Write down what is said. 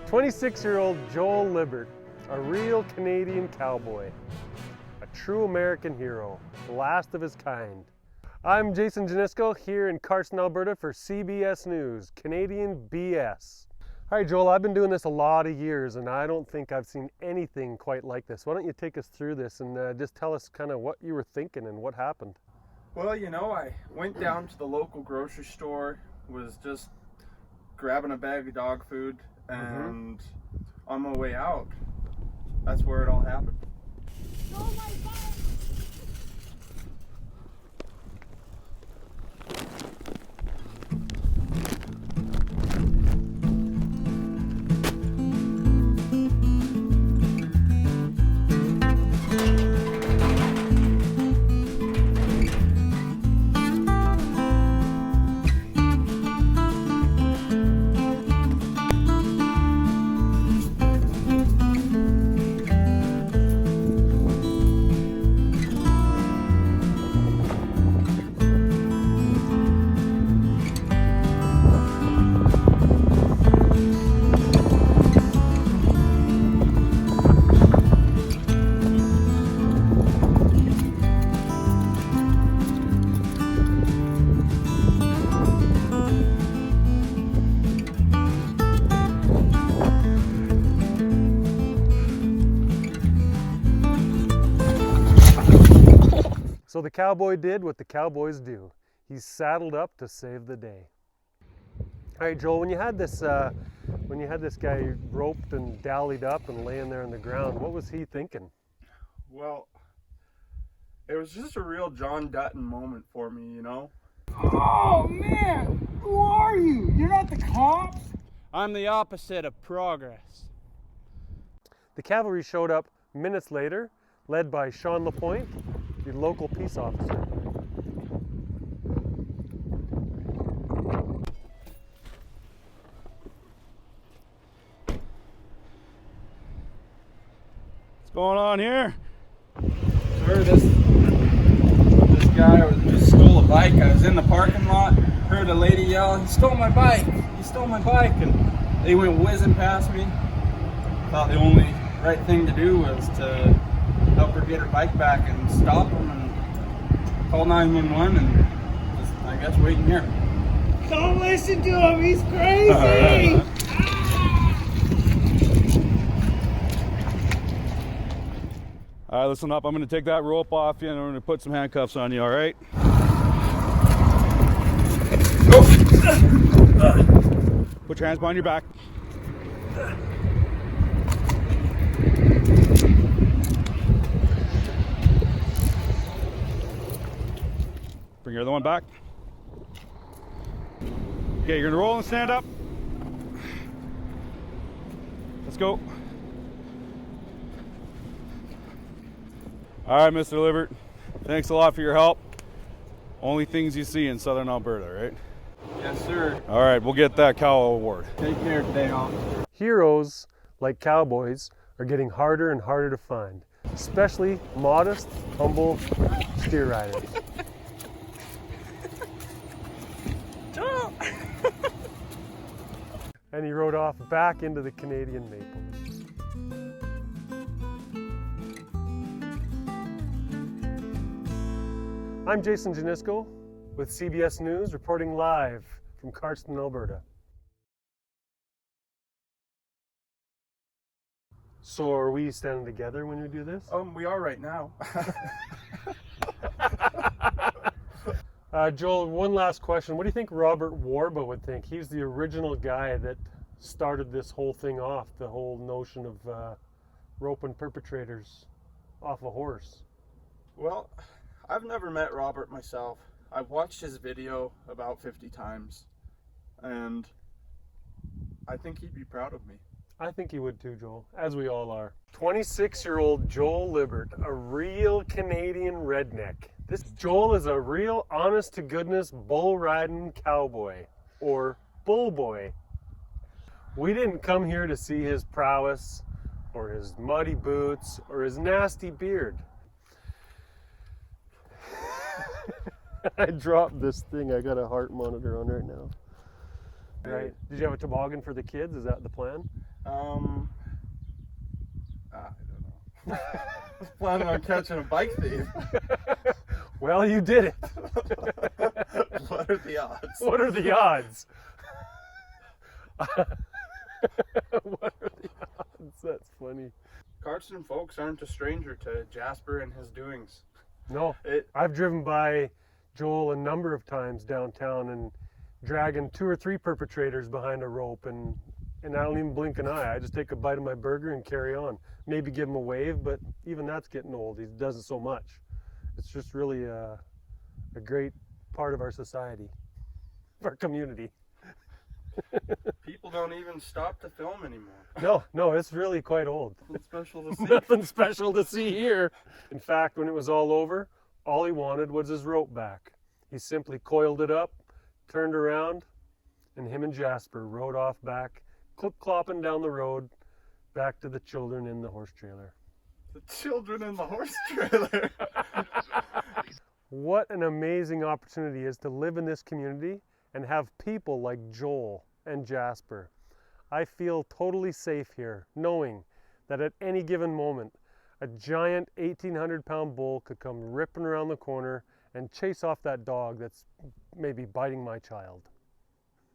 26-year-old Joel Lybbert, a real Canadian cowboy, a true American hero, the last of his kind. I'm Jason Janisco here in Cardston, Alberta for CBS News, Canadian BS. All right, Joel, I've been doing this a lot of years and I don't think I've seen anything quite like this. Why don't you take us through this and just tell us kind of what you were thinking and what happened? Well, you know, I went down to the local grocery store, was just grabbing a bag of dog food, and on my way out, that's where it all happened. Oh my God. So the cowboy did what the cowboys do. He saddled up to save the day. All right, Joel, when you had this guy roped and dallied up and laying there on the ground, what was he thinking? Well, it was just a real John Dutton moment for me, you know? Oh man, who are you? You're not the cops? I'm the opposite of progress. The cavalry showed up minutes later, led by Sean LaPointe, the local peace officer. What's going on here? Sir, this guy just stole a bike. I was in the parking lot, heard a lady yell, "He stole my bike! He stole my bike!" And they went whizzing past me. Thought the only right thing to do was to help her get her bike back and stop him and call 911 and just, I guess, waiting here. Don't listen to him, he's crazy! All right, listen up. I'm going to take that rope off you and I'm going to put some handcuffs on you, all right? Put your hands behind your back. Bring your other one back. Okay, you're going to roll and stand up. Let's go. All right, Mr. Lybbert, thanks a lot for your help. Only things you see in southern Alberta, right? Yes, sir. All right, we'll get that cow award. Take care today, officer. Heroes like cowboys are getting harder and harder to find, especially modest, humble steer riders. And he rode off back into the Canadian maple. I'm Jason Janisco with CBS News, reporting live from Cardston, Alberta. So are we standing together when we do this? We are right now. Joel, one last question. What do you think Robert Warba would think? He's the original guy that started this whole thing off, the whole notion of roping perpetrators off a horse. Well, I've never met Robert myself. I've watched his video about 50 times, and I think he'd be proud of me. I think he would too, Joel, as we all are. 26-year-old Joel Lybbert, a real Canadian redneck. This Joel is a real honest-to-goodness bull-riding cowboy, or bull boy. We didn't come here to see his prowess, or his muddy boots, or his nasty beard. I dropped this thing. I got a heart monitor on right now. Right. Did you have a toboggan for the kids? Is that the plan? I don't know. I was planning on catching a bike thief. Well, you did it. What are the odds? What are the odds? What are the odds? That's funny. Cardston folks aren't a stranger to Jasper and his doings. No, I've driven by Joel a number of times downtown and dragging 2 or 3 perpetrators behind a rope, and I don't even blink an eye. I just take a bite of my burger and carry on. Maybe give him a wave, but even that's getting old. He doesn't so much. It's just really a great part of our society, of our community. People don't even stop to film anymore. No, it's really quite old. Nothing special to see. Nothing special to see here. In fact, when it was all over, all he wanted was his rope back. He simply coiled it up, turned around, and him and Jasper rode off back, clip-clopping down the road, back to the children in the horse trailer. The children in the horse trailer. What an amazing opportunity it is to live in this community and have people like Joel and Jasper. I feel totally safe here, knowing that at any given moment, a giant 1,800-pound bull could come ripping around the corner and chase off that dog that's maybe biting my child.